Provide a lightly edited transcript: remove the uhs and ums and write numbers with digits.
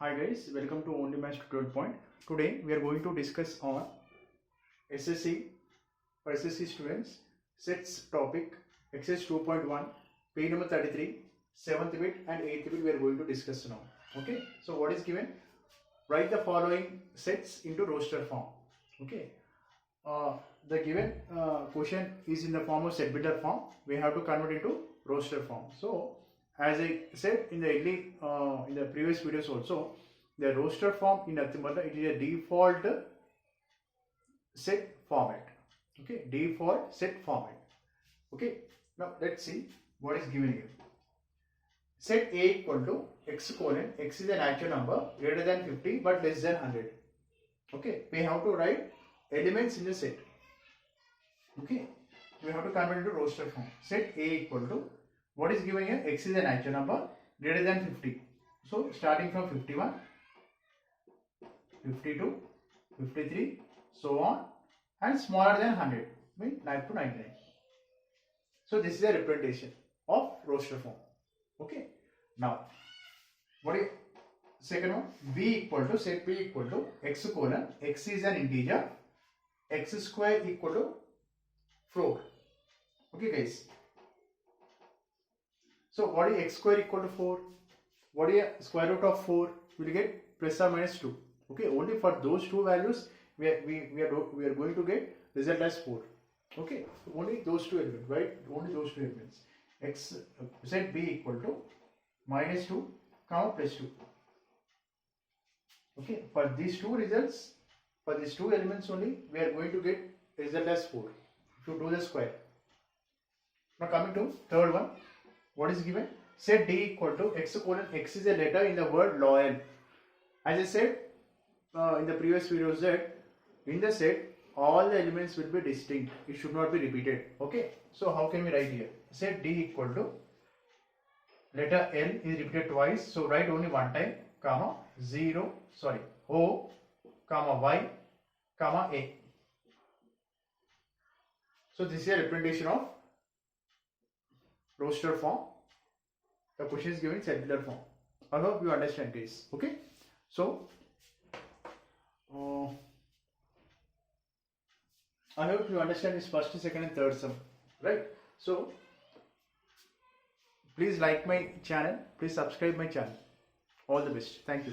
Hi guys, welcome to Only Match Tutorial Point. Today we are going to discuss on SSC for SSC students sets topic exercise 2.1 page number 33, 7th bit and 8th bit we are going to discuss now. Okay, so what is given? Write the following sets into roster form. Okay, the given question is in the form of set builder form. We have to convert into roster form. So as I said in the previous videos also, the roster form in nothing but it is a default set format. Okay, default set format. Okay, now let's see what is given here. Set A equal to x colon x is a natural number greater than 50 but less than 100. Okay, we have to write elements in the set. Okay, we have to convert into roster form. Set A equal to what is given here? X is a natural number greater than 50. So starting from 51, 52, 53, so on, and smaller than 100, means 9 to 99. So this is a representation of roster form. Okay. Now, what is second one? B equal to set B equal to x colon x is an integer, x square equal to 4. Okay, guys. So what is x square equal to 4? What is square root of 4? We will get plus or minus 2. Okay, only for those two values we are going to get result as 4. Okay, only those two elements, right? Only those two elements. X set B equal to minus 2 comma plus 2. Okay, for these two results, for these two elements only, we are going to get result as 4 to do the square. Now coming to third one, what is given? Set D equal to x colon x is a letter in the word loyal. As I said in the previous videos that in the set all the elements will be distinct. It should not be repeated. Okay. So how can we write here? Set D equal to letter L is repeated twice. So write only one time, comma O, comma Y, comma A. So this is a representation of roster form. The question is given cellular form. I hope you understand this. Okay. So I hope you understand this first, second and third sum. Right. So please like my channel. Please subscribe my channel. All the best. Thank you.